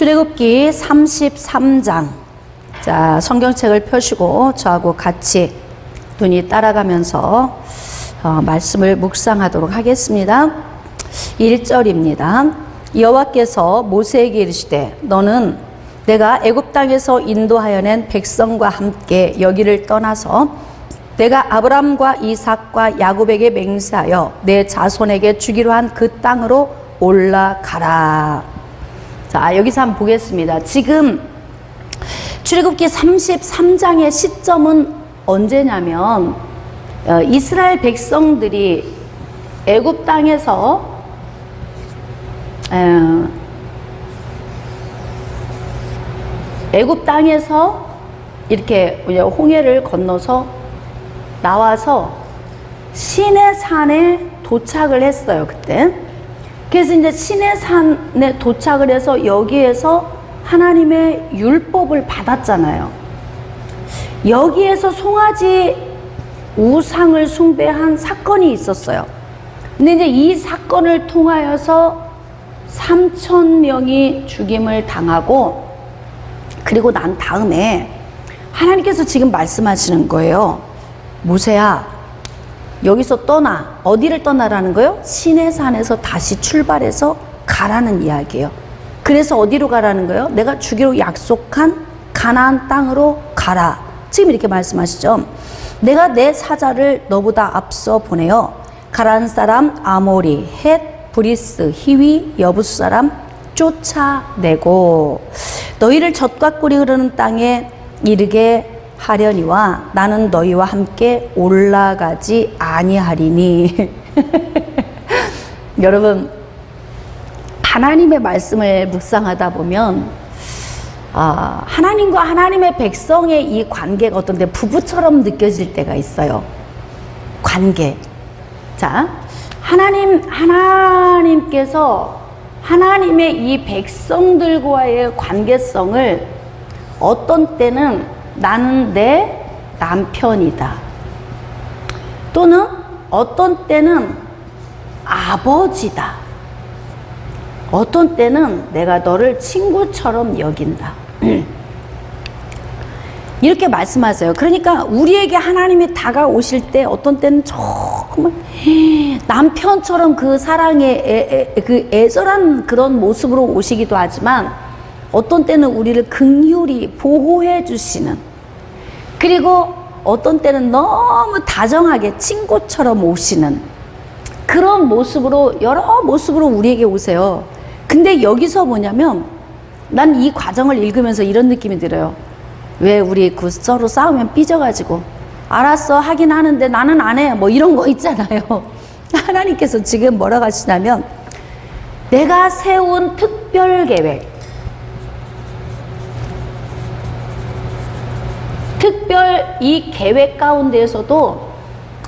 출애굽기 33장. 자, 성경책을 펴시고 저하고 같이 눈이 따라가면서 말씀을 묵상하도록 하겠습니다. 1절입니다. 여호와께서 모세에게 이르시되 너는 내가 애굽 땅에서 인도하여 낸 백성과 함께 여기를 떠나서 내가 아브람과 이삭과 야곱에게 맹세하여 내 자손에게 주기로 한 그 땅으로 올라가라. 자, 여기서 한번 보겠습니다. 지금 출애굽기 33장의 시점은 언제냐면 이스라엘 백성들이 애굽 땅에서 이렇게 홍해를 건너서 나와서 시내산에 도착을 했어요, 그때. 그래서 이제 시내산에 도착을 해서 여기에서 하나님의 율법을 받았잖아요. 여기에서 송아지 우상을 숭배한 사건이 있었어요. 근데 이제 이 사건을 통하여서 3,000명이 죽임을 당하고, 그리고 난 다음에 하나님께서 지금 말씀하시는 거예요. 모세야, 여기서 떠나. 어디를 떠나라는 거예요? 시내산에서 다시 출발해서 가라는 이야기예요. 그래서 어디로 가라는 거예요? 내가 주기로 약속한 가나안 땅으로 가라. 지금 이렇게 말씀하시죠. 내가 내 사자를 너보다 앞서 보내어 가나안 사람 아모리, 헷, 브리스, 히위, 여부스 사람 쫓아내고 너희를 젖과 꿀이 흐르는 땅에 이르게 하려니와 나는 너희와 함께 올라가지 아니하리니. 여러분, 하나님의 말씀을 묵상하다 보면 하나님과 하나님의 백성의 이 관계가 어떤 때 부부처럼 느껴질 때가 있어요. 관계. 자, 하나님께서 하나님의 이 백성들과의 관계성을 어떤 때는 나는 내 남편이다, 또는 어떤 때는 아버지다, 어떤 때는 내가 너를 친구처럼 여긴다. 이렇게 말씀하세요. 그러니까 우리에게 하나님이 다가오실 때 어떤 때는 정말 남편처럼 그 사랑의 그 애절한 그런 모습으로 오시기도 하지만, 어떤 때는 우리를 긍휼히 보호해 주시는, 그리고 어떤 때는 너무 다정하게 친구처럼 오시는 그런 모습으로, 여러 모습으로 우리에게 오세요. 근데 여기서 뭐냐면, 난 이 과정을 읽으면서 이런 느낌이 들어요. 왜 우리 서로 싸우면 삐져가지고 알았어 하긴 하는데 나는 안 해, 뭐 이런 거 있잖아요. 하나님께서 지금 뭐라고 하시냐면, 내가 세운 특별 계획, 특별 이 계획 가운데에서도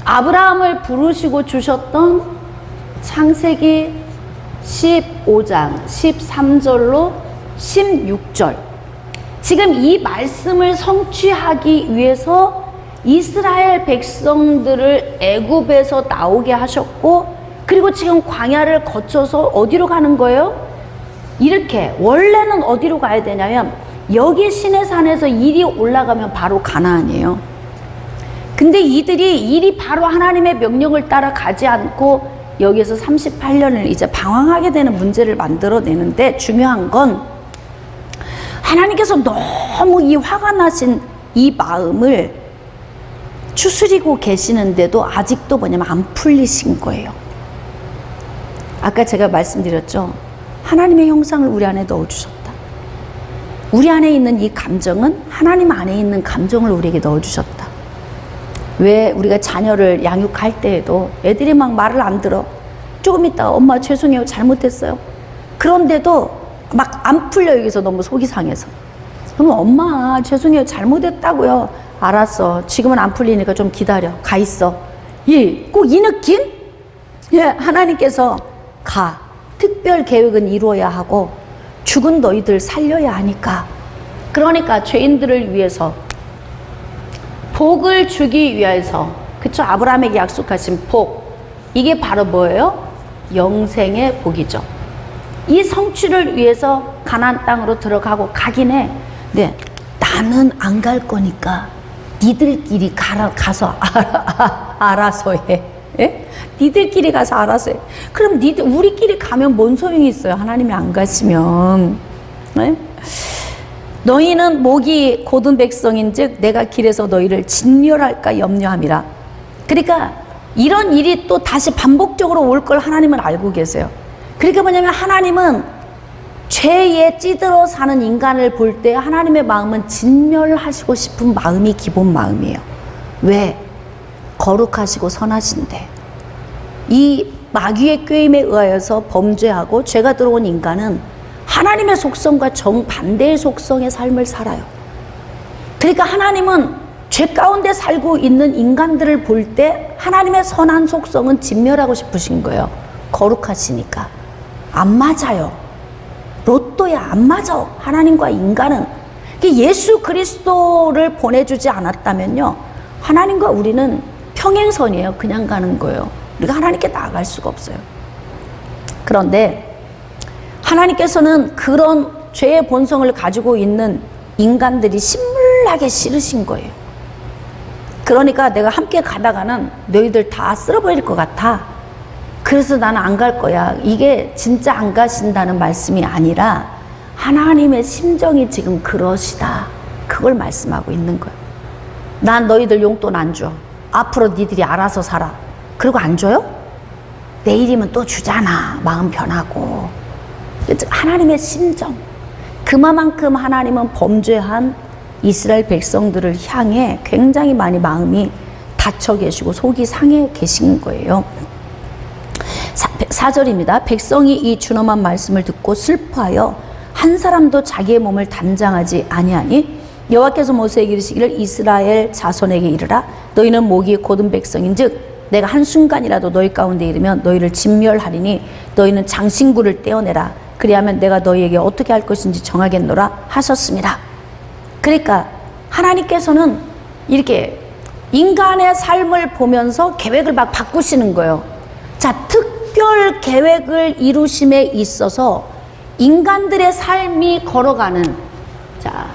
아브라함을 부르시고 주셨던 창세기 15장 13절로 16절, 지금 이 말씀을 성취하기 위해서 이스라엘 백성들을 애굽에서 나오게 하셨고, 그리고 지금 광야를 거쳐서 어디로 가는 거예요? 이렇게 원래는 어디로 가야 되냐면, 여기 시내산에서 이리 올라가면 바로 가나안이에요. 근데 이들이 이리 바로 하나님의 명령을 따라 가지 않고 여기에서 38년을 이제 방황하게 되는 문제를 만들어내는데, 중요한 건 하나님께서 너무 이 화가 나신 이 마음을 추스리고 계시는데도 아직도 뭐냐면 안 풀리신 거예요. 아까 제가 말씀드렸죠. 하나님의 형상을 우리 안에 넣어주셨다. 우리 안에 있는 이 감정은 하나님 안에 있는 감정을 우리에게 넣어주셨다. 왜 우리가 자녀를 양육할 때에도 애들이 막 말을 안 들어. 조금 있다가 엄마 죄송해요, 잘못했어요. 그런데도 막 안 풀려. 여기서 너무 속이 상해서. 그럼 엄마 죄송해요, 잘못했다고요. 알았어, 지금은 안 풀리니까 좀 기다려, 가 있어. 예, 꼭 이 느낌? 예, 하나님께서 가. 특별 계획은 이루어야 하고 죽은 너희들 살려야 하니까. 그러니까 죄인들을 위해서 복을 주기 위해서, 그쵸? 아브라함에게 약속하신 복, 이게 바로 뭐예요? 영생의 복이죠. 이 성취를 위해서 가나안 땅으로 들어가고 가긴 해. 네, 나는 안 갈 거니까 니들끼리 가서 알아서 해. 예? 니들끼리 가서 알아서 해. 그럼 우리끼리 가면 뭔 소용이 있어요? 하나님이 안 가시면. 예? 너희는 목이 곧은 백성인즉 내가 길에서 너희를 진멸할까 염려함이라. 그러니까 이런 일이 또 다시 반복적으로 올 걸 하나님은 알고 계세요. 그러니까 뭐냐면 하나님은 죄에 찌들어 사는 인간을 볼 때 하나님의 마음은 진멸하시고 싶은 마음이 기본 마음이에요. 왜? 거룩하시고 선하신데 이 마귀의 꾀임에 의하여서 범죄하고 죄가 들어온 인간은 하나님의 속성과 정반대의 속성의 삶을 살아요. 그러니까 하나님은 죄 가운데 살고 있는 인간들을 볼 때 하나님의 선한 속성은 진멸하고 싶으신 거예요. 거룩하시니까. 안 맞아요. 로또야 안 맞아. 하나님과 인간은. 예수 그리스도를 보내주지 않았다면요, 하나님과 우리는 평행선이에요. 그냥 가는 거예요. 우리가 하나님께 나아갈 수가 없어요. 그런데 하나님께서는 그런 죄의 본성을 가지고 있는 인간들이 신물나게 싫으신 거예요. 그러니까 내가 함께 가다가는 너희들 다 쓸어버릴 것 같아. 그래서 나는 안 갈 거야. 이게 진짜 안 가신다는 말씀이 아니라 하나님의 심정이 지금 그러시다. 그걸 말씀하고 있는 거예요. 난 너희들 용돈 안 줘. 앞으로 니들이 알아서 살아. 그리고 안 줘요? 내일이면 또 주잖아. 마음 변하고. 하나님의 심정. 그만큼 하나님은 범죄한 이스라엘 백성들을 향해 굉장히 많이 마음이 닫혀 계시고 속이 상해 계신 거예요. 4절입니다. 백성이 이 준엄한 말씀을 듣고 슬퍼하여 한 사람도 자기의 몸을 단장하지 아니하니 여호와께서 모세에게 이르시기를 이스라엘 자손에게 이르라. 너희는 목이 곧은 백성인즉 내가 한순간이라도 너희 가운데 이르면 너희를 진멸하리니 너희는 장신구를 떼어내라. 그리하면 내가 너희에게 어떻게 할 것인지 정하겠노라 하셨습니다. 그러니까 하나님께서는 이렇게 인간의 삶을 보면서 계획을 막 바꾸시는 거예요. 자, 특별 계획을 이루심에 있어서 인간들의 삶이 걸어가는, 자,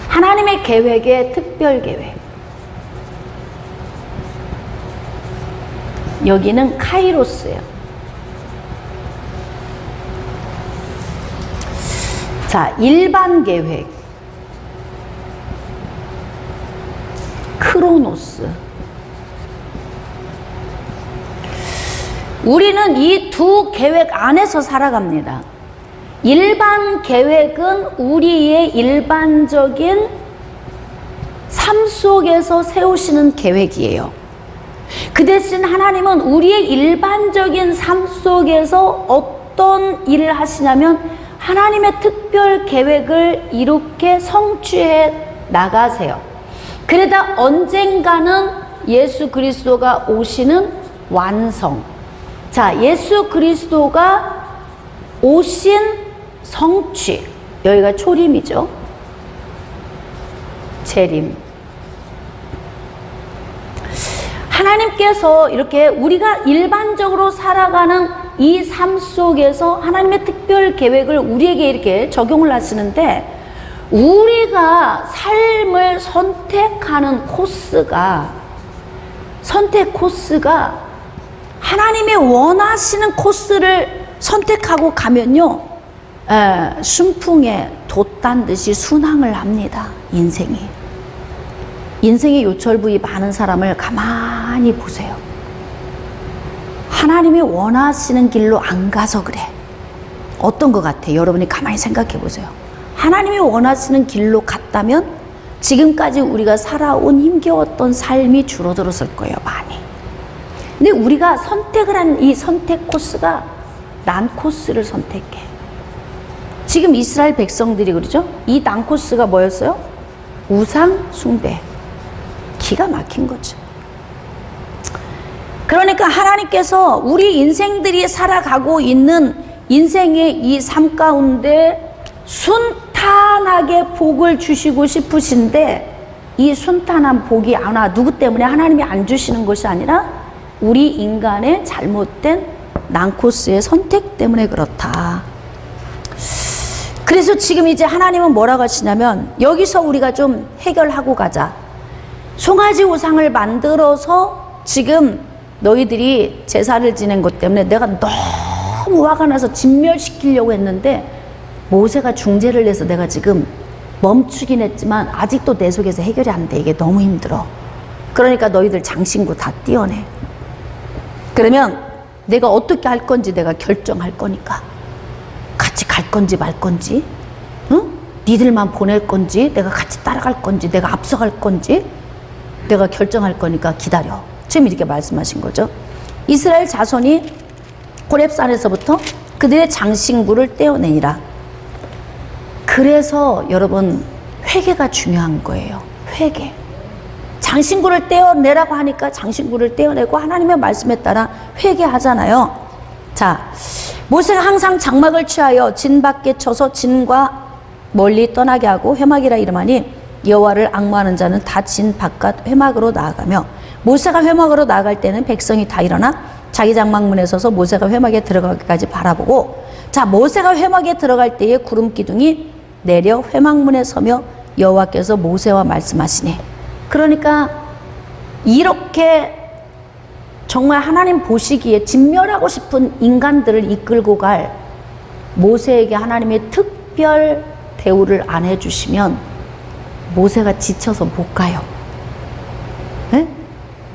하나님의 계획의 특별 계획. 여기는 카이로스예요. 자, 일반 계획, 크로노스. 우리는 이 두 계획 안에서 살아갑니다. 일반 계획은 우리의 일반적인 삶 속에서 세우시는 계획이에요. 그 대신 하나님은 우리의 일반적인 삶 속에서 어떤 일을 하시냐면 하나님의 특별 계획을 이렇게 성취해 나가세요. 그러다 언젠가는 예수 그리스도가 오시는 완성. 자, 예수 그리스도가 오신 성취. 여기가 초림이죠. 재림. 하나님께서 이렇게 우리가 일반적으로 살아가는 이 삶 속에서 하나님의 특별 계획을 우리에게 이렇게 적용을 하시는데, 우리가 삶을 선택하는 선택 코스가 하나님의 원하시는 코스를 선택하고 가면요, 순풍에 돛단 듯이 순항을 합니다. 인생의 요철부이 많은 사람을 가만히 보세요. 하나님이 원하시는 길로 안 가서 그래. 어떤 것 같아? 여러분이 가만히 생각해 보세요. 하나님이 원하시는 길로 갔다면 지금까지 우리가 살아온 힘겨웠던 삶이 줄어들었을 거예요, 많이. 근데 우리가 선택을 한 이 선택 코스가 난 코스를 선택해. 지금 이스라엘 백성들이 그러죠? 이 난 코스가 뭐였어요? 우상 숭배. 기가 막힌 거죠. 그러니까 하나님께서 우리 인생들이 살아가고 있는 인생의 이 삶 가운데 순탄하게 복을 주시고 싶으신데, 이 순탄한 복이 누구 때문에 하나님이 안 주시는 것이 아니라 우리 인간의 잘못된 난코스의 선택 때문에 그렇다. 그래서 지금 이제 하나님은 뭐라고 하시냐면, 여기서 우리가 좀 해결하고 가자. 송아지 우상을 만들어서 지금 너희들이 제사를 지낸 것 때문에 내가 너무 화가 나서 진멸시키려고 했는데, 모세가 중재를 해서 내가 지금 멈추긴 했지만 아직도 내 속에서 해결이 안 돼. 이게 너무 힘들어. 그러니까 너희들 장신구 다 떼어내. 그러면 내가 어떻게 할 건지 내가 결정할 거니까, 같이 갈 건지 말 건지, 응? 니들만 보낼 건지, 내가 같이 따라갈 건지, 내가 앞서갈 건지 내가 결정할 거니까 기다려. 지금 이렇게 말씀하신 거죠. 이스라엘 자손이 호렙산에서부터 그들의 장신구를 떼어내니라. 그래서 여러분, 회개가 중요한 거예요. 회개. 장신구를 떼어내라고 하니까 장신구를 떼어내고 하나님의 말씀에 따라 회개하잖아요. 자, 모세가 항상 장막을 취하여 진 밖에 쳐서 진과 멀리 떠나게 하고 회막이라 이름하니, 여호와를 앙모하는 자는 다 진 바깥 회막으로 나아가며, 모세가 회막으로 나아갈 때는 백성이 다 일어나 자기 장막문에 서서 모세가 회막에 들어가기까지 바라보고, 자, 모세가 회막에 들어갈 때에 구름 기둥이 내려 회막문에 서며 여호와께서 모세와 말씀하시니. 그러니까 이렇게 정말 하나님 보시기에 진멸하고 싶은 인간들을 이끌고 갈 모세에게 하나님의 특별 대우를 안 해주시면 모세가 지쳐서 못 가요. 에?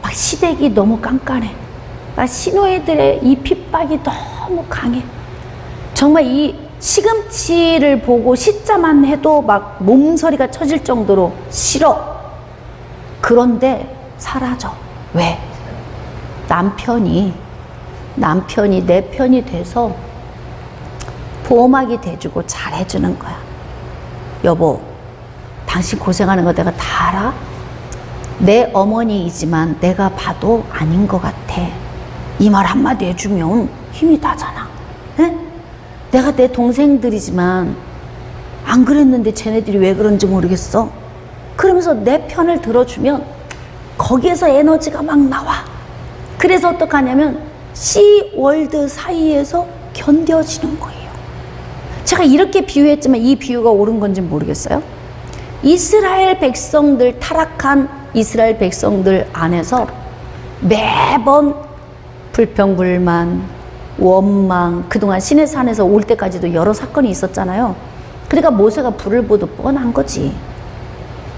막 시댁이 너무 깐깐해. 막 시노이들의 이 핍박이 너무 강해. 정말 이 시금치를 보고 시자만 해도 막 몸서리가 쳐질 정도로 싫어. 그런데 사라져. 왜? 남편이 내 편이 돼서 보호막이 돼주고 잘해주는 거야. 여보, 당신 고생하는 거 내가 다 알아? 내 어머니이지만 내가 봐도 아닌 것 같아. 이 말 한마디 해주면 힘이 나잖아. 에? 내가 내 동생들이지만 안 그랬는데 쟤네들이 왜 그런지 모르겠어. 그러면서 내 편을 들어주면 거기에서 에너지가 막 나와. 그래서 어떡하냐면 씨월드 사이에서 견뎌지는 거예요. 제가 이렇게 비유했지만 이 비유가 옳은 건지 모르겠어요. 이스라엘 백성들, 타락한 이스라엘 백성들 안에서 매번 불평불만, 원망, 그동안 시내산에서 올 때까지도 여러 사건이 있었잖아요. 그러니까 모세가 불을 보듯 뻔한 거지.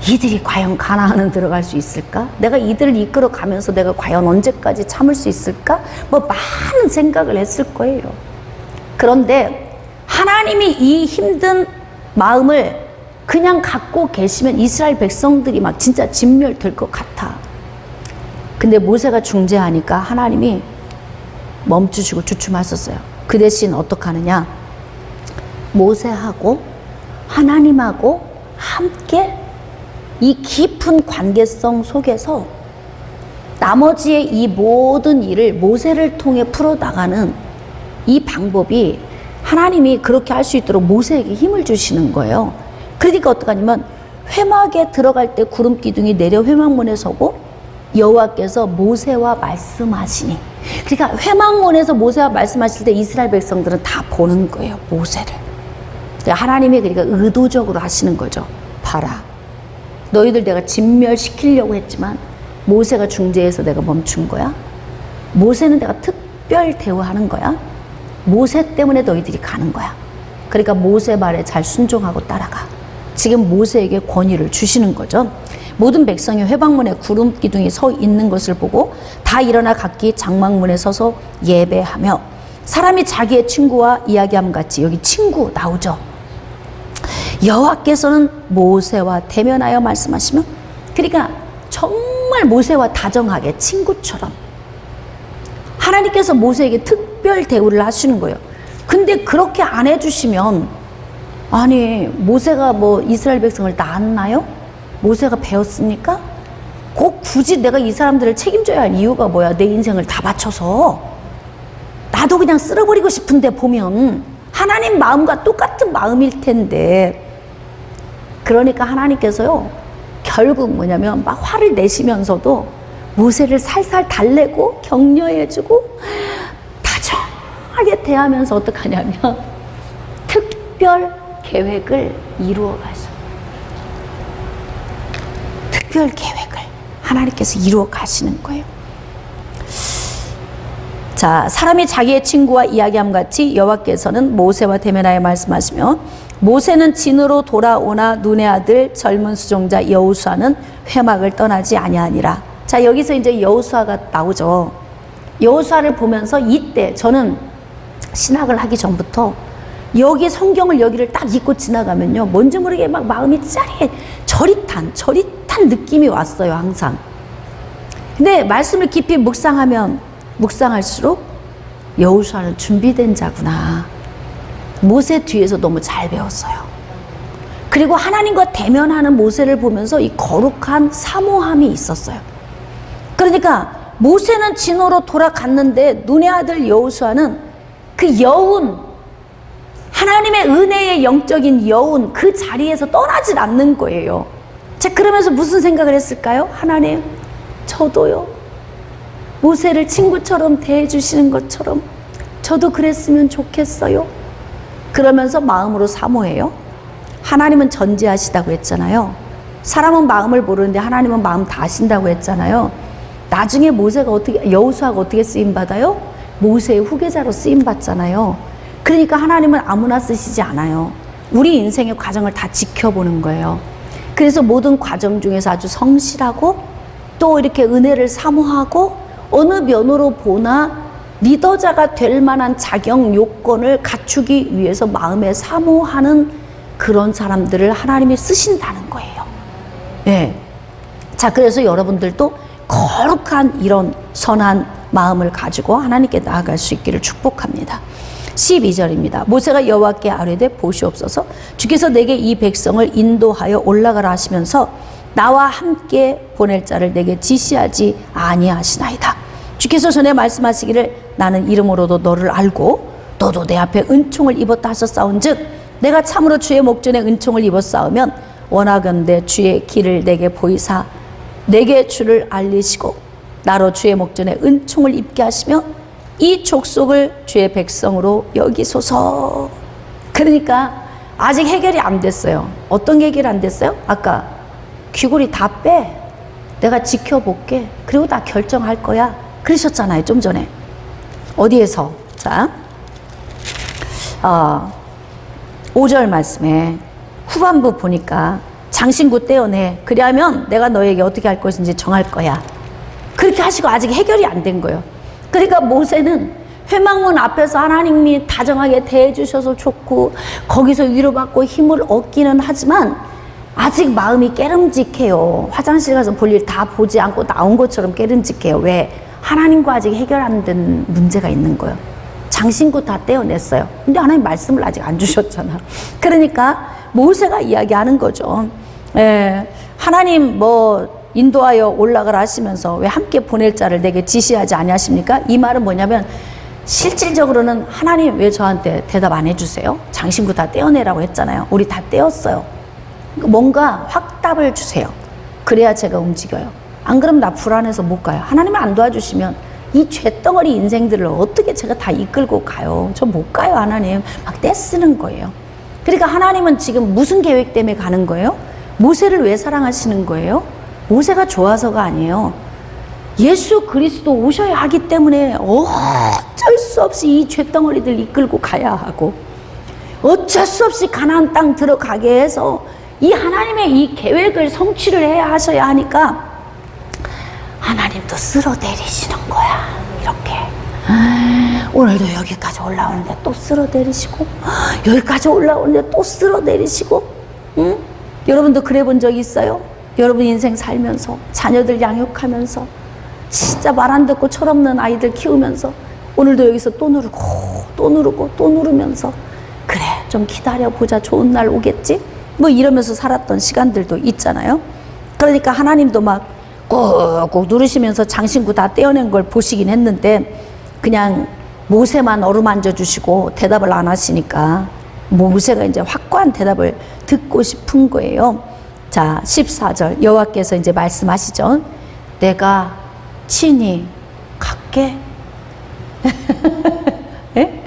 이들이 과연 가나안은 들어갈 수 있을까? 내가 이들을 이끌어 가면서 내가 과연 언제까지 참을 수 있을까? 뭐 많은 생각을 했을 거예요. 그런데 하나님이 이 힘든 마음을 그냥 갖고 계시면 이스라엘 백성들이 막 진짜 진멸될 것 같아. 근데 모세가 중재하니까 하나님이 멈추시고 주춤하셨어요. 그 대신 어떻게 하느냐? 모세하고 하나님하고 함께 이 깊은 관계성 속에서 나머지의 이 모든 일을 모세를 통해 풀어나가는 이 방법이, 하나님이 그렇게 할 수 있도록 모세에게 힘을 주시는 거예요. 그러니까 어떡하냐면 회막에 들어갈 때 구름 기둥이 내려 회막문에 서고 여호와께서 모세와 말씀하시니. 그러니까 회막문에서 모세와 말씀하실 때 이스라엘 백성들은 다 보는 거예요, 모세를. 하나님이 그러니까 의도적으로 하시는 거죠. 봐라, 너희들 내가 진멸시키려고 했지만 모세가 중재해서 내가 멈춘 거야. 모세는 내가 특별 대우하는 거야. 모세 때문에 너희들이 가는 거야. 그러니까 모세 말에 잘 순종하고 따라가. 지금 모세에게 권위를 주시는 거죠. 모든 백성이 회막문에 구름 기둥이 서 있는 것을 보고 다 일어나 각기 장막문에 서서 예배하며, 사람이 자기의 친구와 이야기함 같이, 여기 친구 나오죠. 여호와께서는 모세와 대면하여 말씀하시며, 그러니까 정말 모세와 다정하게 친구처럼 하나님께서 모세에게 특별 대우를 하시는 거예요. 근데 그렇게 안 해주시면, 아니 모세가 뭐 이스라엘 백성을 낳았나요? 모세가 배웠습니까? 꼭 굳이 내가 이 사람들을 책임져야 할 이유가 뭐야? 내 인생을 다 바쳐서 나도 그냥 쓸어버리고 싶은데, 보면 하나님 마음과 똑같은 마음일 텐데. 그러니까 하나님께서요, 결국 뭐냐면 막 화를 내시면서도 모세를 살살 달래고 격려해주고 불쌍하게 대하면서 어떡하냐면 특별 계획을 이루어 가셔. 특별 계획을 하나님께서 이루어 가시는 거예요. 자, 사람이 자기의 친구와 이야기함 같이 여호와께서는 모세와 대면하여 말씀하시며 모세는 진으로 돌아오나 눈의 아들 젊은 수종자 여호수아는 회막을 떠나지 아니하니라. 자, 여기서 이제 여호수아가 나오죠. 여호수아를 보면서 이때 저는 신학을 하기 전부터 여기 성경을 여기를 딱 읽고 지나가면요, 뭔지 모르게 막 마음이 저릿한 느낌이 왔어요, 항상. 근데 말씀을 깊이 묵상하면 묵상할수록 여호수아는 준비된 자구나. 모세 뒤에서 너무 잘 배웠어요. 그리고 하나님과 대면하는 모세를 보면서 이 거룩한 사모함이 있었어요. 그러니까 모세는 진호로 돌아갔는데 눈의 아들 여호수아는 그 여운, 하나님의 은혜의 영적인 여운, 그 자리에서 떠나질 않는 거예요. 자, 그러면서 무슨 생각을 했을까요? 하나님, 저도요, 모세를 친구처럼 대해주시는 것처럼 저도 그랬으면 좋겠어요. 그러면서 마음으로 사모해요. 하나님은 전지하시다고 했잖아요. 사람은 마음을 모르는데 하나님은 마음 다 아신다고 했잖아요. 나중에 여호수아가 어떻게 쓰임받아요? 모세의 후계자로 쓰임받잖아요. 그러니까 하나님은 아무나 쓰시지 않아요. 우리 인생의 과정을 다 지켜보는 거예요. 그래서 모든 과정 중에서 아주 성실하고 또 이렇게 은혜를 사모하고 어느 면으로 보나 리더자가 될 만한 자격 요건을 갖추기 위해서 마음에 사모하는 그런 사람들을 하나님이 쓰신다는 거예요. 예. 자, 그래서 여러분들도 거룩한 이런 선한 마음을 가지고 하나님께 나아갈 수 있기를 축복합니다. 12절입니다. 모세가 여호와께 아뢰되 보시옵소서 주께서 내게 이 백성을 인도하여 올라가라 하시면서 나와 함께 보낼 자를 내게 지시하지 아니하시나이다. 주께서 전에 말씀하시기를 나는 이름으로도 너를 알고 너도 내 앞에 은총을 입었다 하셨사온즉 내가 참으로 주의 목전에 은총을 입었사오면 원하건대 주의 길을 내게 보이사 내게 주를 알리시고 나로 주의 목전에 은총을 입게 하시며 이 족속을 주의 백성으로 여기소서. 그러니까 아직 해결이 안 됐어요. 어떤 게 해결이 안 됐어요? 아까 귀고리 다 빼. 내가 지켜볼게. 그리고 다 결정할 거야. 그러셨잖아요, 좀 전에. 어디에서? 자, 5절 말씀에 후반부 보니까 장신구 떼어내. 그리하면 내가 너에게 어떻게 할 것인지 정할 거야. 그렇게 하시고 아직 해결이 안 된 거예요. 그러니까 모세는 회막문 앞에서 하나님이 다정하게 대해주셔서 좋고 거기서 위로받고 힘을 얻기는 하지만 아직 마음이 깨름직해요. 화장실 가서 볼 일 다 보지 않고 나온 것처럼 깨름직해요. 왜? 하나님과 아직 해결 안 된 문제가 있는 거예요. 장신구 다 떼어냈어요. 근데 하나님 말씀을 아직 안 주셨잖아. 그러니까 모세가 이야기하는 거죠. 하나님 인도하여 올라가라 하시면서 왜 함께 보낼 자를 내게 지시하지 아니하십니까? 이 말은 뭐냐면 실질적으로는 하나님 왜 저한테 대답 안 해주세요? 장신구 다 떼어내라고 했잖아요. 우리 다 떼었어요. 뭔가 확답을 주세요. 그래야 제가 움직여요. 안 그러면 나 불안해서 못 가요. 하나님이 안 도와주시면 이 죄덩어리 인생들을 어떻게 제가 다 이끌고 가요? 저 못 가요, 하나님. 막 떼쓰는 거예요. 그러니까 하나님은 지금 무슨 계획 때문에 가는 거예요? 모세를 왜 사랑하시는 거예요? 모세가 좋아서가 아니에요. 예수 그리스도 오셔야 하기 때문에 어쩔 수 없이 이 죄덩어리들 이끌고 가야 하고 어쩔 수 없이 가나안 땅 들어가게 해서 이 하나님의 이 계획을 성취를 해야 하셔야 하니까 하나님도 쓸어내리시는 거야. 이렇게 오늘도 여기까지 올라오는데 또 쓸어내리시고 여기까지 올라오는데 또 쓸어내리시고. 응? 여러분도 그래 본 적 있어요? 여러분 인생 살면서 자녀들 양육하면서 진짜 말 안 듣고 철없는 아이들 키우면서 오늘도 여기서 또 누르고 또 누르고 또 누르면서 그래 좀 기다려보자 좋은 날 오겠지? 이러면서 살았던 시간들도 있잖아요. 그러니까 하나님도 막 꾹꾹 누르시면서 장신구 다 떼어낸 걸 보시긴 했는데 그냥 모세만 어루만져 주시고 대답을 안 하시니까 모세가 이제 확고한 대답을 듣고 싶은 거예요. 자, 14절 여호와께서 이제 말씀하시죠. 내가 친히 갈게. 예?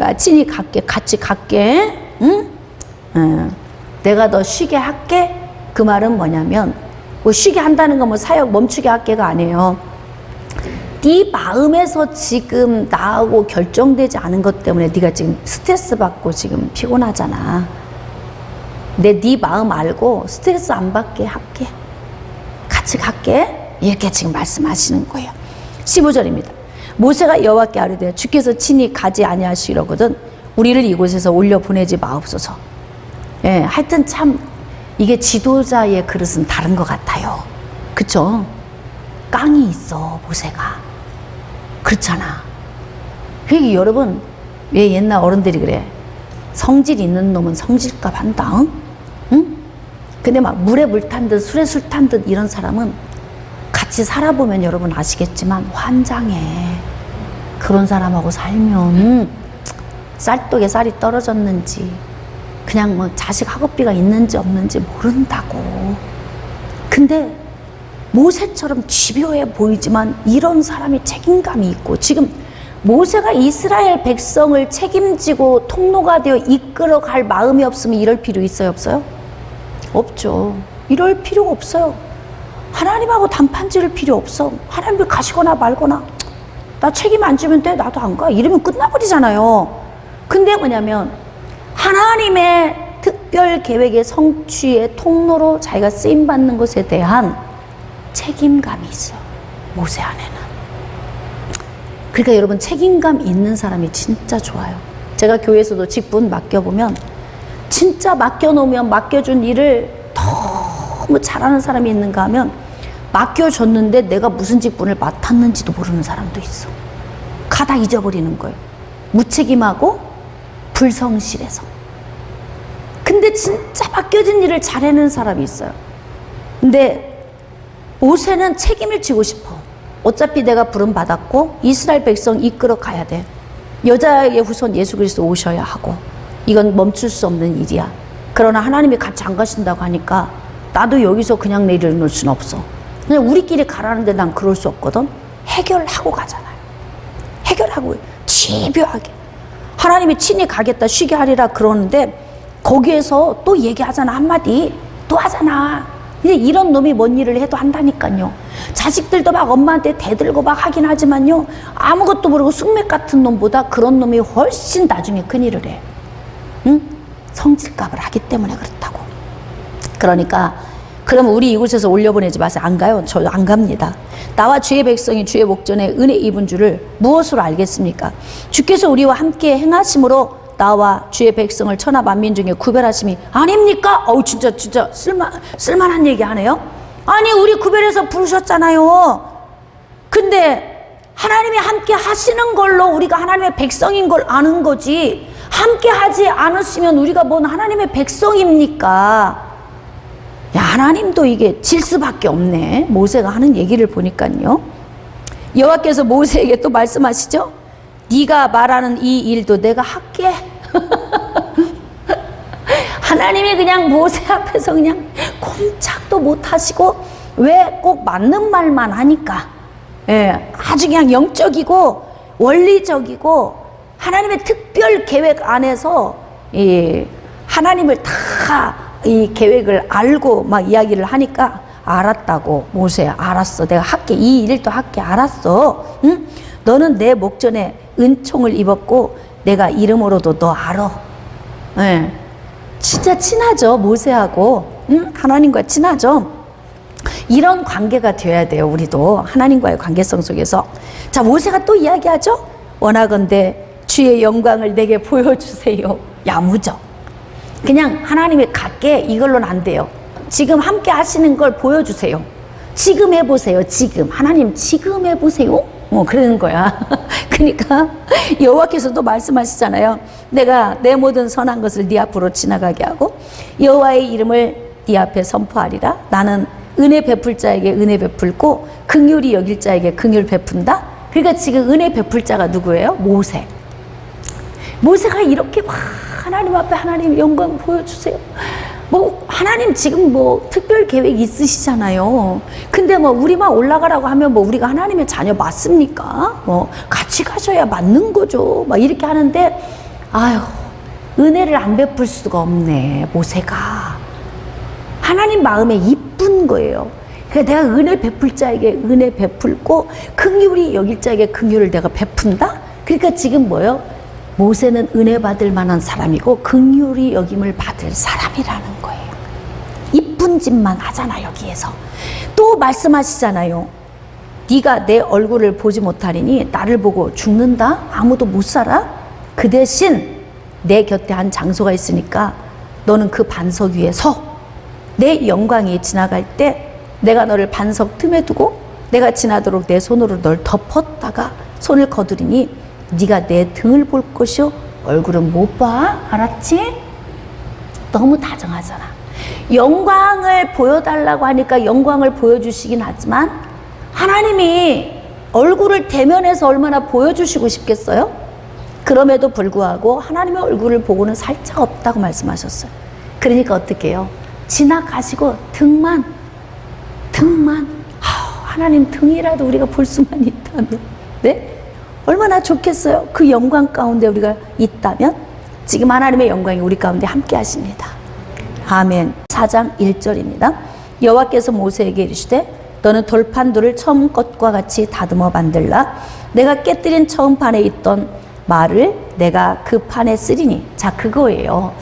내가 친히 갈게. 같이 갈게. 응? 내가 너 쉬게 할게. 그 말은 뭐냐면 뭐 쉬게 한다는 건 뭐 사역 멈추게 할게가 아니에요. 네 마음에서 지금 나하고 결정되지 않은 것 때문에 네가 지금 스트레스 받고 지금 피곤하잖아. 네 마음 알고 스트레스 안 받게 할게. 같이 갈게. 이렇게 지금 말씀하시는 거예요. 15절입니다. 모세가 여호와께 아뢰되 주께서 친히 가지 아니하시려거든 우리를 이곳에서 올려 보내지 마옵소서. 예, 하여튼 참 이게 지도자의 그릇은 다른 것 같아요. 그쵸? 깡이 있어 모세가. 그렇잖아. 그러니까 여러분 왜 옛날 어른들이 그래? 성질 있는 놈은 성질값 한다. 응? 근데 막 물에 물 탄 듯 술에 술 탄 듯 이런 사람은 같이 살아보면 여러분 아시겠지만 환장해. 그런 사람하고 살면 쌀떡에 쌀이 떨어졌는지 그냥 뭐 자식 학업비가 있는지 없는지 모른다고. 근데 모세처럼 집요해 보이지만 이런 사람이 책임감이 있고, 지금 모세가 이스라엘 백성을 책임지고 통로가 되어 이끌어갈 마음이 없으면 이럴 필요 있어요 없어요? 없죠. 이럴 필요가 없어요. 하나님하고 단판 지을 필요 없어. 하나님이 가시거나 말거나 나 책임 안 지면 돼, 나도 안 가, 이러면 끝나버리잖아요. 근데 뭐냐면 하나님의 특별 계획의 성취의 통로로 자기가 쓰임받는 것에 대한 책임감이 있어 모세 안에는. 그러니까 여러분 책임감 있는 사람이 진짜 좋아요. 제가 교회에서도 직분 맡겨보면 진짜 맡겨놓으면 맡겨준 일을 너무 잘하는 사람이 있는가 하면 맡겨줬는데 내가 무슨 직분을 맡았는지도 모르는 사람도 있어. 가다 잊어버리는 거예요. 무책임하고 불성실해서. 근데 진짜 맡겨진 일을 잘해내는 사람이 있어요. 근데 모세는 책임을 지고 싶어. 어차피 내가 부름 받았고 이스라엘 백성 이끌어 가야 돼. 여자의 후손 예수 그리스도 오셔야 하고 이건 멈출 수 없는 일이야. 그러나 하나님이 같이 안 가신다고 하니까 나도 여기서 그냥 내려놓을 수는 없어. 그냥 우리끼리 가라는데 난 그럴 수 없거든. 해결하고 가잖아요. 해결하고 집요하게. 하나님이 친히 가겠다 쉬게 하리라 그러는데 거기에서 또 얘기하잖아. 한마디 또 하잖아. 이제 이런 놈이 뭔 일을 해도 한다니까요. 자식들도 막 엄마한테 대들고 막 하긴 하지만요, 아무것도 모르고 쑥맥 같은 놈보다 그런 놈이 훨씬 나중에 큰일을 해. 응? 성질값을 하기 때문에 그렇다고. 그러니까 그럼 우리 이곳에서 올려보내지 마세요. 안 가요. 저 안 갑니다. 나와 주의 백성이 주의 목전에 은혜 입은 줄을 무엇으로 알겠습니까? 주께서 우리와 함께 행하심으로 나와 주의 백성을 천하 만민 중에 구별하심이 아닙니까? 어우 진짜 쓸만한 얘기 하네요. 아니 우리 구별해서 부르셨잖아요. 근데 하나님이 함께 하시는 걸로 우리가 하나님의 백성인 걸 아는 거지, 함께 하지 않으시면 우리가 뭔 하나님의 백성입니까? 야, 하나님도 이게 질 수밖에 없네. 모세가 하는 얘기를 보니까요. 여호와께서 모세에게 또 말씀하시죠. 네가 말하는 이 일도 내가 할게. 하나님이 그냥 모세 앞에서 그냥 꼼짝도 못 하시고, 왜 꼭 맞는 말만 하니까. 예, 아주 그냥 영적이고 원리적이고 하나님의 특별 계획 안에서 하나님을 다 이 계획을 알고 막 이야기를 하니까 알았다고. 모세 알았어. 내가 할게. 이 일도 할게. 알았어. 응? 너는 내 목전에 은총을 입었고 내가 이름으로도 너 알아. 예. 진짜 친하죠 모세하고. 응? 하나님과 친하죠. 이런 관계가 되어야 돼요. 우리도 하나님과의 관계성 속에서. 자, 모세가 또 이야기하죠. 원하건대 주의 영광을 내게 보여주세요. 야무져. 그냥 하나님이 갈게 이걸로는 안 돼요. 지금 함께 하시는 걸 보여주세요. 지금 해보세요. 지금 하나님 지금 해보세요. 그러는 거야. 그러니까 여호와께서도 말씀하시잖아요. 내가 내 모든 선한 것을 네 앞으로 지나가게 하고 여호와의 이름을 네 앞에 선포하리라. 나는 은혜 베풀 자에게 은혜 베풀고 긍휼히 여길 자에게 긍휼 베푼다. 그러니까 지금 은혜 베풀 자가 누구예요? 모세. 모세가 이렇게 막 하나님 앞에 하나님 영광 보여주세요. 뭐 하나님 지금 뭐 특별 계획 있으시잖아요. 근데 뭐 우리만 올라가라고 하면 뭐 우리가 하나님의 자녀 맞습니까? 뭐 같이 가셔야 맞는 거죠. 막 이렇게 하는데 아유, 은혜를 안 베풀 수가 없네, 모세가. 하나님 마음에 이쁜 거예요. 그러니까 내가 은혜 베풀 자에게 은혜 베풀고 긍휼히 여길 자에게 긍휼을 내가 베푼다? 그러니까 지금 뭐예요? 모세는 은혜 받을 만한 사람이고 긍휼히 여김을 받을 사람이라는 거예요. 이쁜 짓만 하잖아. 여기에서 또 말씀하시잖아요. 네가 내 얼굴을 보지 못하리니 나를 보고 죽는다? 아무도 못 살아? 그 대신 내 곁에 한 장소가 있으니까 너는 그 반석 위에 서. 내 영광이 지나갈 때 내가 너를 반석 틈에 두고 내가 지나도록 내 손으로 널 덮었다가 손을 거두리니 네가 내 등을 볼 것이요 얼굴은 못 봐. 알았지? 너무 다정하잖아. 영광을 보여달라고 하니까 영광을 보여주시긴 하지만 하나님이 얼굴을 대면해서 얼마나 보여주시고 싶겠어요? 그럼에도 불구하고 하나님의 얼굴을 보고는 살짝 없다고 말씀하셨어요. 그러니까 어떻게 해요? 지나가시고 등만 하나님 등이라도 우리가 볼 수만 있다면, 네? 얼마나 좋겠어요? 그 영광 가운데 우리가 있다면 지금 하나님의 영광이 우리 가운데 함께 하십니다. 아멘. 4장 1절입니다. 여호와께서 모세에게 이르시되 너는 돌판 둘을 처음 것과 같이 다듬어 만들라. 내가 깨뜨린 처음 판에 있던 말을 내가 그 판에 쓰리니. 자, 그거예요.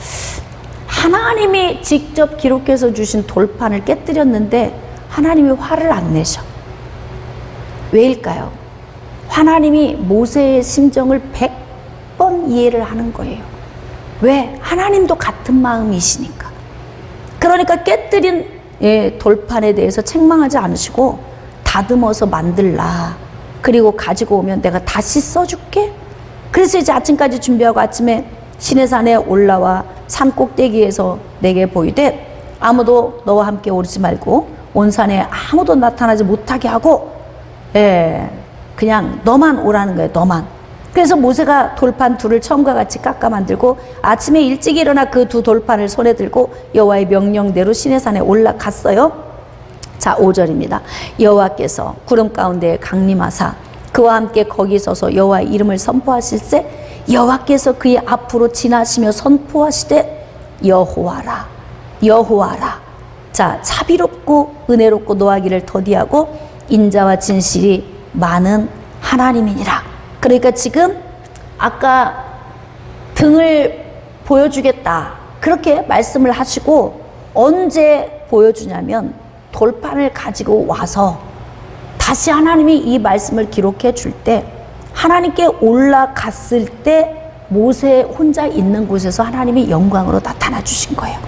하나님이 직접 기록해서 주신 돌판을 깨뜨렸는데 하나님이 화를 안 내셔. 왜일까요? 하나님이 모세의 심정을 100번 이해를 하는 거예요. 왜? 하나님도 같은 마음이시니까. 그러니까 깨뜨린 돌판에 대해서 책망하지 않으시고 다듬어서 만들라. 그리고 가지고 오면 내가 다시 써줄게. 그래서 이제 아침까지 준비하고 아침에 시내산에 올라와 산 꼭대기에서 내게 보이되 아무도 너와 함께 오르지 말고 온 산에 아무도 나타나지 못하게 하고 그냥 너만 오라는 거예요. 너만. 그래서 모세가 돌판 둘을 처음과 같이 깎아 만들고 아침에 일찍 일어나 그 두 돌판을 손에 들고 여호와의 명령대로 시내산에 올라갔어요. 자, 5절입니다. 여호와께서 구름 가운데 강림하사 그와 함께 거기 서서 여호와의 이름을 선포하실세 여호와께서 그의 앞으로 지나시며 선포하시되 여호와라 여호와라. 자, 자비롭고 은혜롭고 노하기를 더디하고 인자와 진실이 많은 하나님이니라. 그러니까 지금 아까 등을 보여주겠다 그렇게 말씀을 하시고 언제 보여주냐면 돌판을 가지고 와서 다시 하나님이 이 말씀을 기록해 줄 때 하나님께 올라갔을 때 모세 혼자 있는 곳에서 하나님이 영광으로 나타나 주신 거예요.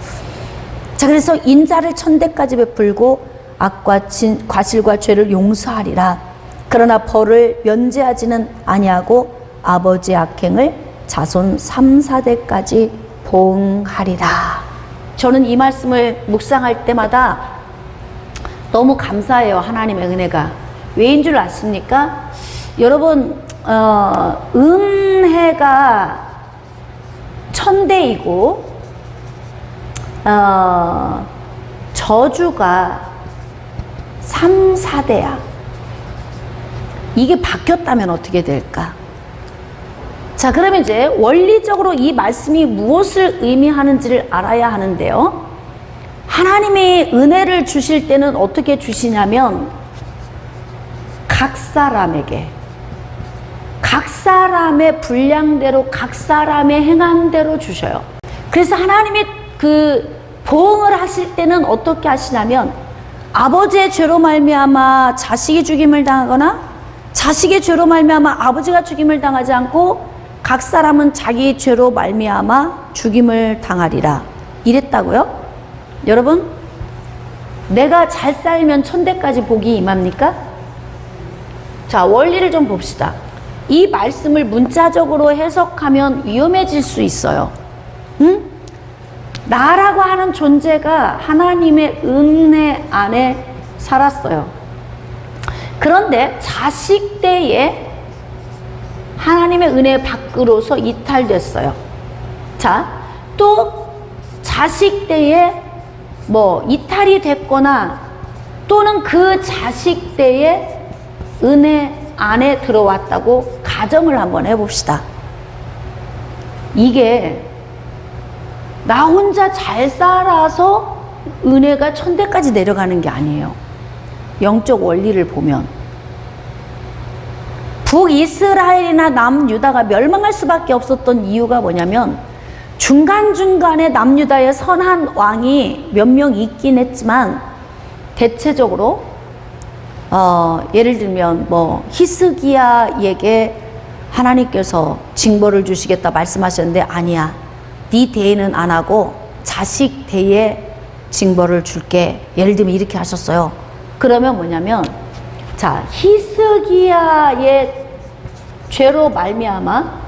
자, 그래서 인자를 천대까지 베풀고 악과 과실과 죄를 용서하리라. 그러나 벌을 면제하지는 아니하고 아버지의 악행을 자손 3, 4대까지 보응하리라. 저는 이 말씀을 묵상할 때마다 너무 감사해요. 하나님의 은혜가. 왜인 줄 아십니까? 여러분, 은혜가 1000대이고 저주가 3, 4대야. 이게 바뀌었다면 어떻게 될까? 자, 그러면 이제 원리적으로 이 말씀이 무엇을 의미하는지를 알아야 하는데요. 하나님이 은혜를 주실 때는 어떻게 주시냐면 각 사람에게 각 사람의 분량대로 각 사람의 행함대로 주셔요. 그래서 하나님이 그 보응을 하실 때는 어떻게 하시냐면 아버지의 죄로 말미암아 자식이 죽임을 당하거나 자식의 죄로 말미암아 아버지가 죽임을 당하지 않고 각 사람은 자기 죄로 말미암아 죽임을 당하리라. 이랬다고요? 여러분, 내가 잘 살면 1000대까지 복이 임합니까? 자, 원리를 좀 봅시다. 이 말씀을 문자적으로 해석하면 위험해질 수 있어요. 응? 나라고 하는 존재가 하나님의 은혜 안에 살았어요. 그런데 자식 때에 하나님의 은혜 밖으로서 이탈됐어요. 자, 또 자식 때에 뭐 이탈이 됐거나 또는 그 자식 때에 은혜 안에 들어왔다고 가정을 한번 해봅시다. 이게 나 혼자 잘 살아서 은혜가 천대까지 내려가는 게 아니에요. 영적 원리를 보면 북이스라엘이나 남유다가 멸망할 수밖에 없었던 이유가 뭐냐면 중간중간에 남유다에 선한 왕이 몇 명 있긴 했지만 대체적으로 예를 들면 뭐 히스기야에게 하나님께서 징벌을 주시겠다 말씀하셨는데 아니야, 네 대에는 안 하고 자식 대에 징벌을 줄게, 예를 들면 이렇게 하셨어요. 그러면 뭐냐면 자, 히스기야의 죄로 말미암아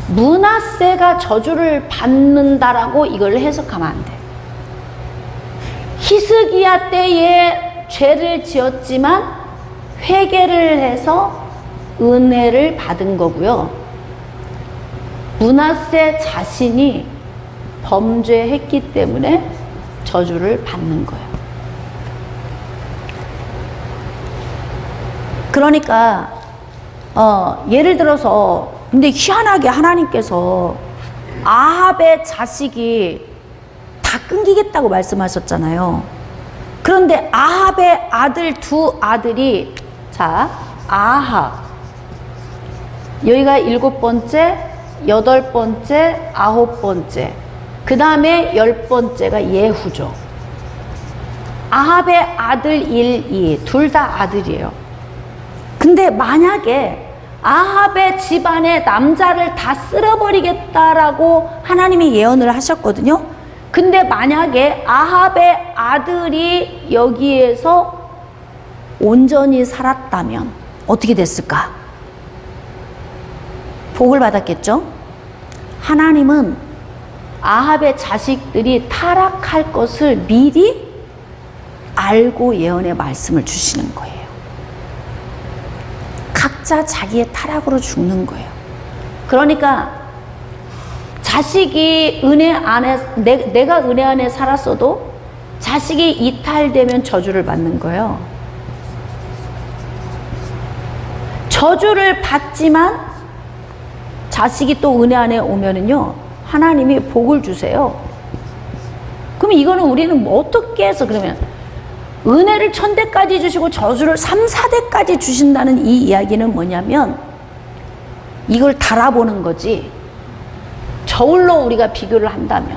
므낫세가 저주를 받는다라고 이걸 해석하면 안 돼. 히스기야 때에 죄를 지었지만 회개를 해서 은혜를 받은 거고요. 므낫세 자신이 범죄했기 때문에 저주를 받는 거예요. 그러니까 예를 들어서 근데 희한하게 하나님께서 아합의 자식이 다 끊기겠다고 말씀하셨잖아요. 그런데 아합의 아들 두 아들이 자, 아합 여기가 7번째, 8번째, 9번째, 그 다음에 10번째가 예후죠. 아합의 아들 1, 2 둘 다 아들이에요. 근데 만약에 아합의 집안의 남자를 다 쓸어버리겠다라고 하나님이 예언을 하셨거든요. 근데 만약에 아합의 아들이 여기에서 온전히 살았다면 어떻게 됐을까? 복을 받았겠죠? 하나님은 아합의 자식들이 타락할 것을 미리 알고 예언의 말씀을 주시는 거예요. 각자 자기의 타락으로 죽는 거예요. 그러니까 자식이 은혜 안에 내가 은혜 안에 살았어도 자식이 이탈되면 저주를 받는 거예요. 저주를 받지만 자식이 또 은혜 안에 오면은요 하나님이 복을 주세요. 그럼 이거는 우리는 뭐 어떻게 해서 그러면 은혜를 1000대까지 주시고 저주를 3, 4대까지 주신다는 이 이야기는 뭐냐면 이걸 달아보는 거지. 저울로 우리가 비교를 한다면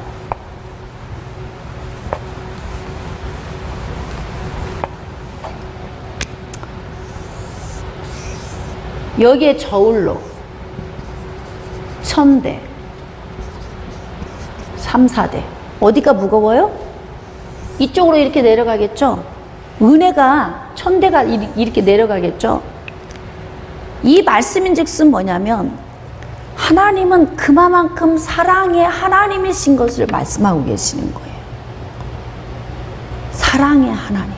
여기에 저울로 1000대 3, 4대 어디가 무거워요? 이쪽으로 이렇게 내려가겠죠? 은혜가 1000대가 이렇게 내려가겠죠? 이 말씀인즉슨 뭐냐면 하나님은 그만큼 사랑의 하나님이신 것을 말씀하고 계시는 거예요. 사랑의 하나님.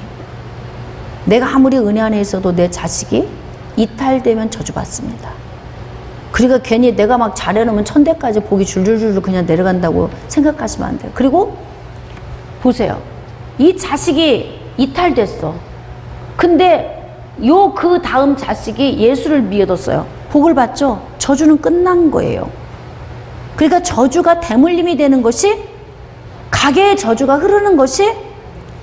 내가 아무리 은혜 안에 있어도 내 자식이 이탈되면 저주받습니다. 그러니까 괜히 내가 막 잘해놓으면 1000대까지 복이 줄줄줄 그냥 내려간다고 생각하시면 안 돼요. 그리고 보세요. 이 자식이 이탈됐어. 근데 그 다음 자식이 예수를 믿었어요. 복을 받죠? 저주는 끝난 거예요. 그러니까 저주가 대물림이 되는 것이 가게의 저주가 흐르는 것이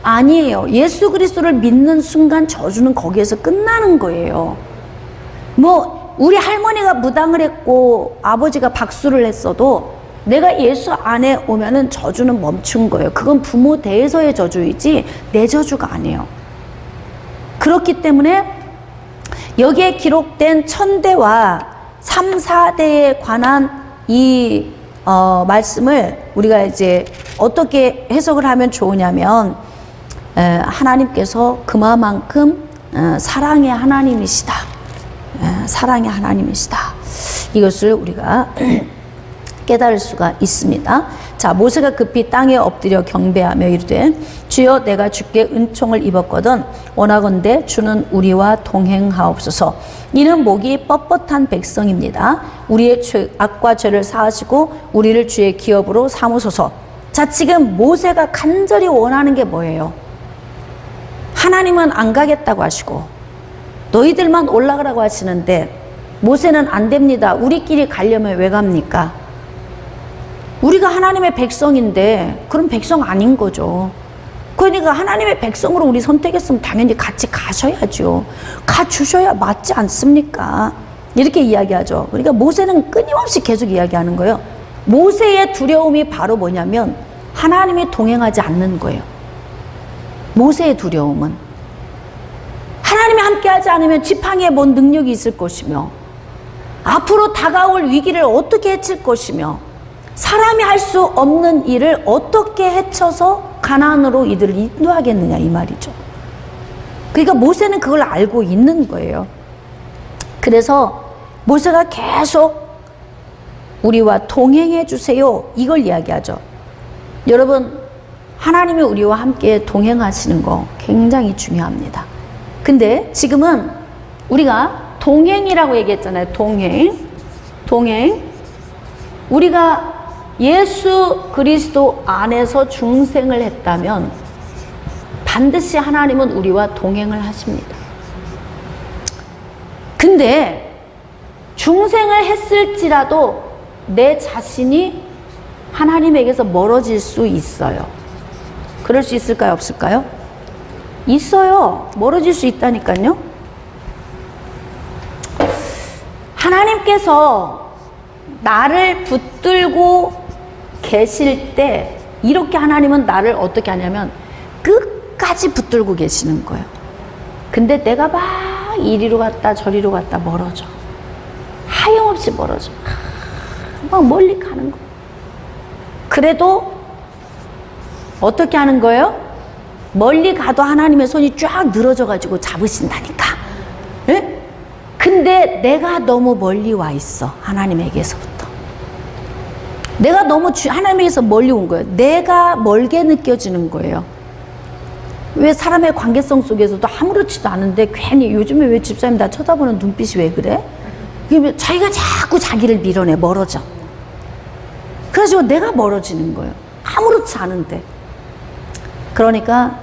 아니에요. 예수 그리스도를 믿는 순간 저주는 거기에서 끝나는 거예요. 뭐 우리 할머니가 무당을 했고 아버지가 박수를 했어도 내가 예수 안에 오면은 저주는 멈춘 거예요. 그건 부모 대에서의 저주이지 내 저주가 아니에요. 그렇기 때문에 여기에 기록된 1000대와 3, 4대에 관한 이 말씀을 우리가 이제 어떻게 해석을 하면 좋으냐면 하나님께서 그만큼 사랑의 하나님이시다. 사랑의 하나님이시다. 이것을 우리가 깨달을 수가 있습니다. 자, 모세가 급히 땅에 엎드려 경배하며 이르되 주여 내가 주께 은총을 입었거든 원하건대 주는 우리와 동행하옵소서. 이는 목이 뻣뻣한 백성입니다. 우리의 악과 죄를 사하시고 우리를 주의 기업으로 삼으소서. 자, 지금 모세가 간절히 원하는 게 뭐예요? 하나님은 안 가겠다고 하시고 너희들만 올라가라고 하시는데 모세는 안 됩니다. 우리끼리 가려면 왜 갑니까? 우리가 하나님의 백성인데 그럼 백성 아닌 거죠. 그러니까 하나님의 백성으로 우리 선택했으면 당연히 같이 가셔야죠. 가주셔야 맞지 않습니까? 이렇게 이야기하죠. 그러니까 모세는 끊임없이 계속 이야기하는 거예요. 모세의 두려움이 바로 뭐냐면 하나님이 동행하지 않는 거예요. 모세의 두려움은 하나님이 함께하지 않으면 지팡이에 뭔 능력이 있을 것이며 앞으로 다가올 위기를 어떻게 헤칠 것이며 사람이 할 수 없는 일을 어떻게 헤쳐서 가나안으로 이들을 인도하겠느냐 이 말이죠. 그러니까 모세는 그걸 알고 있는 거예요. 그래서 모세가 계속 우리와 동행해 주세요 이걸 이야기하죠. 여러분 하나님이 우리와 함께 동행하시는 거 굉장히 중요합니다. 근데 지금은 우리가 동행이라고 얘기했잖아요. 동행. 우리가 예수 그리스도 안에서 중생을 했다면 반드시 하나님은 우리와 동행을 하십니다. 근데 중생을 했을지라도 내 자신이 하나님에게서 멀어질 수 있어요. 그럴 수 있을까요? 없을까요? 있어요. 멀어질 수 있다니까요. 하나님께서 나를 붙들고 계실 때 이렇게 하나님은 나를 어떻게 하냐면 끝까지 붙들고 계시는 거예요. 근데 내가 막 이리로 갔다 저리로 갔다 멀어져. 하염없이 멀어져. 막 멀리 가는 거예요. 그래도 어떻게 하는 거예요? 멀리 가도 하나님의 손이 쫙 늘어져 가지고 잡으신다니까. 예? 근데 내가 너무 멀리 와 있어. 하나님에게서부터. 내가 너무 하나님에게서 멀리 온 거예요. 내가 멀게 느껴지는 거예요. 왜 사람의 관계성 속에서도 아무렇지도 않은데 괜히 요즘에 왜 집사님 나 쳐다보는 눈빛이 왜 그래? 자기가 자꾸 자기를 밀어내 멀어져. 그래가지고 내가 멀어지는 거예요. 아무렇지 않은데. 그러니까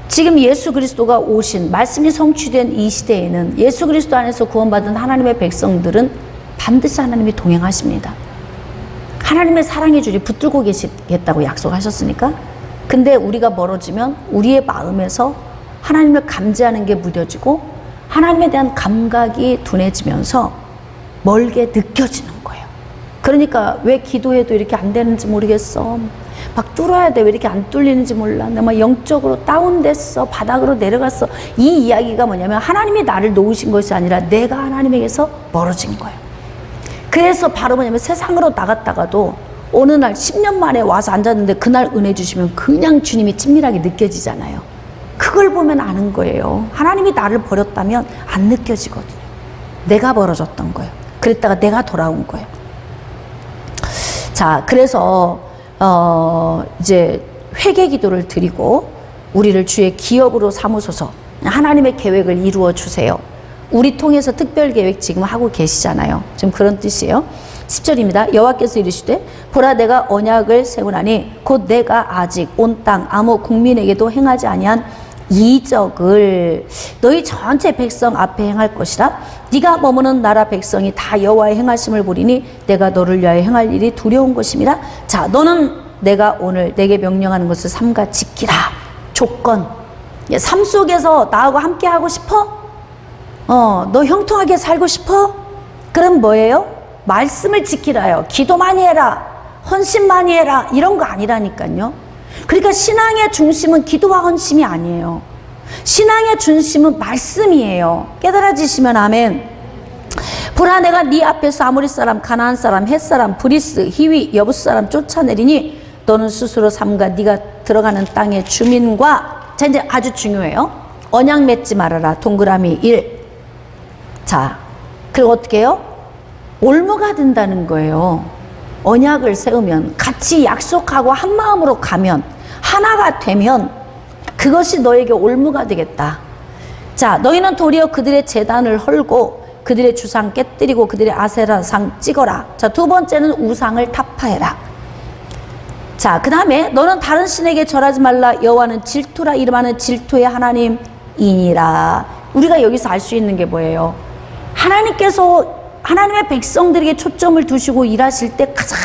지금 예수 그리스도가 오신 말씀이 성취된 이 시대에는 예수 그리스도 안에서 구원받은 하나님의 백성들은 반드시 하나님이 동행하십니다. 하나님의 사랑의 줄이 붙들고 계시겠다고 약속하셨으니까. 근데 우리가 멀어지면 우리의 마음에서 하나님을 감지하는 게 무뎌지고 하나님에 대한 감각이 둔해지면서 멀게 느껴지는 거예요. 그러니까 왜 기도해도 이렇게 안 되는지 모르겠어. 막 뚫어야 돼. 왜 이렇게 안 뚫리는지 몰라. 내가 막 영적으로 다운됐어. 바닥으로 내려갔어. 이 이야기가 뭐냐면 하나님이 나를 놓으신 것이 아니라 내가 하나님에게서 멀어진 거예요. 그래서 바로 뭐냐면 세상으로 나갔다가도 어느 날 10년 만에 와서 앉았는데 그날 은혜 주시면 그냥 주님이 친밀하게 느껴지잖아요. 그걸 보면 아는 거예요. 하나님이 나를 버렸다면 안 느껴지거든요. 내가 벌어졌던 거예요. 그랬다가 내가 돌아온 거예요. 자, 그래서 이제 회개 기도를 드리고 우리를 주의 기업으로 삼으소서. 하나님의 계획을 이루어 주세요. 우리 통해서 특별 계획 지금 하고 계시잖아요. 지금 그런 뜻이에요. 10절입니다. 여호와께서 이르시되 보라 내가 언약을 세우나니 곧 내가 아직 온 땅 아무 국민에게도 행하지 아니한 이적을 너희 전체 백성 앞에 행할 것이라. 네가 머무는 나라 백성이 다 여호와의 행하심을 보리니 내가 너를 위하여 행할 일이 두려운 것임이라. 자, 너는 내가 오늘 내게 명령하는 것을 삼가 지키라. 조건. 삶 속에서 나하고 함께 하고 싶어? 너 형통하게 살고 싶어? 그럼 뭐예요? 말씀을 지키라요. 기도 많이 해라. 헌신 많이 해라. 이런 거 아니라니까요. 그러니까 신앙의 중심은 기도와 헌신이 아니에요. 신앙의 중심은 말씀이에요. 깨달아지시면 아멘. 보라 내가 네 앞에서 아모리 사람, 가나안 사람, 헷 사람, 브리스, 히위, 여부스 사람 쫓아내리니 너는 스스로 삼가 네가 들어가는 땅의 주민과, 자 이제 아주 중요해요. 언약 맺지 말아라. 동그라미 1. 자, 그리고 어떻게 해요? 올무가 된다는 거예요. 언약을 세우면, 같이 약속하고 한 마음으로 가면, 하나가 되면 그것이 너에게 올무가 되겠다. 자, 너희는 도리어 그들의 제단을 헐고 그들의 주상 깨뜨리고 그들의 아세라상 찍어라. 자, 두 번째는 우상을 타파해라. 자, 그 다음에 너는 다른 신에게 절하지 말라. 여호와는 질투라. 이름하는 질투의 하나님이니라. 우리가 여기서 알 수 있는 게 뭐예요? 하나님께서 하나님의 백성들에게 초점을 두시고 일하실 때 가장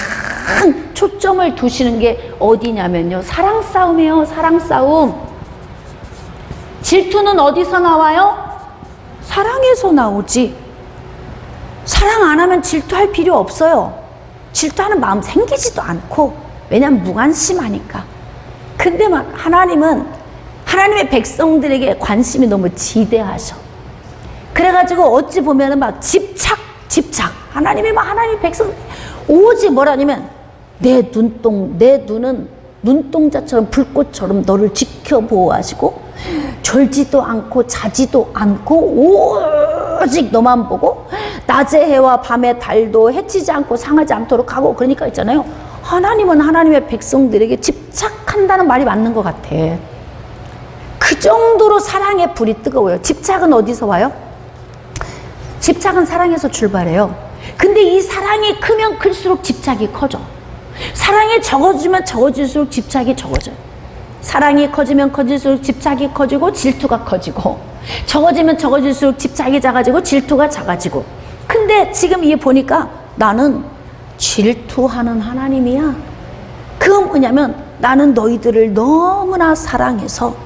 초점을 두시는 게 어디냐면요, 사랑 싸움이에요. 사랑 싸움. 질투는 어디서 나와요? 사랑에서 나오지. 사랑 안 하면 질투할 필요 없어요. 질투하는 마음 생기지도 않고, 왜냐면 무관심하니까. 근데 막 하나님은 하나님의 백성들에게 관심이 너무 지대하셔. 그래가지고 어찌 보면은 막 집착. 하나님이 막 하나님의 백성 오직 뭐라냐면 내 눈은 눈동자처럼 불꽃처럼 너를 지켜보호하시고 졸지도 않고 자지도 않고 오직 너만 보고 낮의 해와 밤의 달도 해치지 않고 상하지 않도록 하고. 그러니까 있잖아요, 하나님은 하나님의 백성들에게 집착한다는 말이 맞는 것 같아. 그 정도로 사랑의 불이 뜨거워요. 집착은 어디서 와요? 집착은 사랑에서 출발해요. 근데 이 사랑이 크면 클수록 집착이 커져. 사랑이 적어지면 적어질수록 집착이 적어져요. 사랑이 커지면 커질수록 집착이 커지고 질투가 커지고, 적어지면 적어질수록 집착이 작아지고 질투가 작아지고. 근데 지금 이 보니까 나는 질투하는 하나님이야. 그건 뭐냐면 나는 너희들을 너무나 사랑해서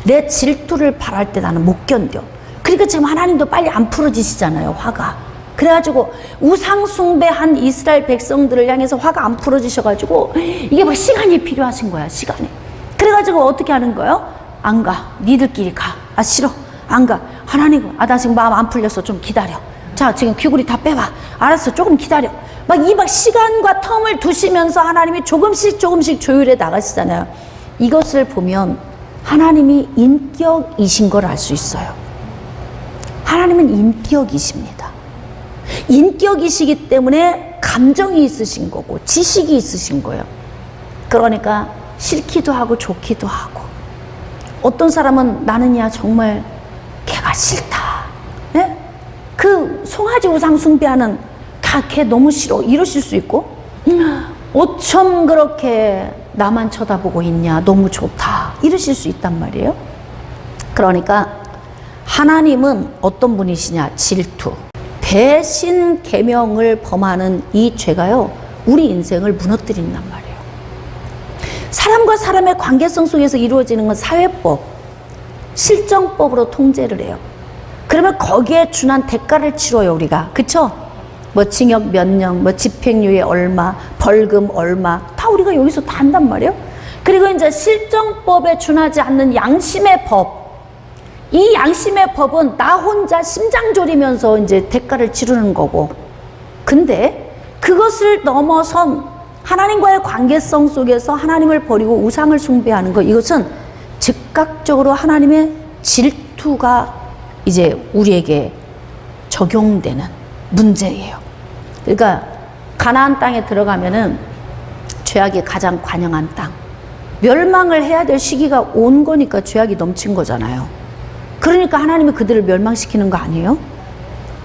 내 질투를 바랄 때 나는 못 견뎌. 그러니까 지금 하나님도 빨리 안 풀어지시잖아요, 화가. 그래가지고 우상 숭배한 이스라엘 백성들을 향해서 화가 안 풀어지셔가지고 이게 막 시간이 필요하신 거야, 시간이. 그래가지고 어떻게 하는 거예요? 안 가. 니들끼리 가. 아, 싫어. 안 가. 하나님, 나 지금 마음 안 풀렸어. 좀 기다려. 자, 지금 귀구리 다 빼봐. 알았어. 조금 기다려. 막 시간과 텀을 두시면서 하나님이 조금씩 조율해 나가시잖아요. 이것을 보면 하나님이 인격이신 걸 알 수 있어요. 하나님은 인격이십니다. 인격이시기 때문에 감정이 있으신 거고 지식이 있으신 거예요. 그러니까 싫기도 하고 좋기도 하고. 어떤 사람은 나는야 정말 걔가 싫다. 네? 그 송아지 우상 숭배하는 걔 너무 싫어 이러실 수 있고, 어쩜 그렇게 나만 쳐다보고 있냐 너무 좋다 이러실 수 있단 말이에요. 그러니까 하나님은 어떤 분이시냐? 질투, 배신 계명을 범하는 이 죄가요 우리 인생을 무너뜨린단 말이에요. 사람과 사람의 관계성 속에서 이루어지는 건 사회법, 실정법으로 통제를 해요. 그러면 거기에 준한 대가를 치러요, 우리가. 그쵸? 뭐 징역 몇 년, 뭐 집행유예 얼마, 벌금 얼마, 다 우리가 여기서 다 한단 말이에요. 그리고 이제 실정법에 준하지 않는 양심의 법, 이 양심의 법은 나 혼자 심장 졸이면서 이제 대가를 치르는 거고. 근데 그것을 넘어선 하나님과의 관계성 속에서 하나님을 버리고 우상을 숭배하는 것, 이것은 즉각적으로 하나님의 질투가 이제 우리에게 적용되는 문제예요. 그러니까 가나안 땅에 들어가면은 죄악이 가장 관영한 땅, 멸망을 해야 될 시기가 온 거니까 죄악이 넘친 거잖아요. 그러니까 하나님이 그들을 멸망시키는 거 아니에요?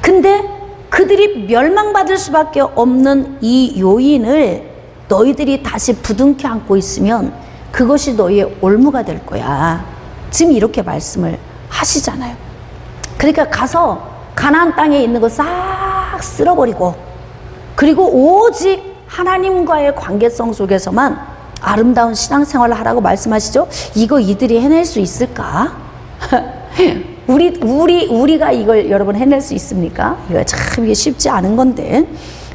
근데 그들이 멸망받을 수밖에 없는 이 요인을 너희들이 다시 부둥켜 안고 있으면 그것이 너희의 올무가 될 거야. 지금 이렇게 말씀을 하시잖아요. 그러니까 가서 가나안 땅에 있는 거 싹 쓸어버리고, 그리고 오직 하나님과의 관계성 속에서만 아름다운 신앙생활을 하라고 말씀하시죠. 이거 이들이 해낼 수 있을까? 우리가 이걸 여러분 해낼 수 있습니까? 이거 참 이게 쉽지 않은 건데.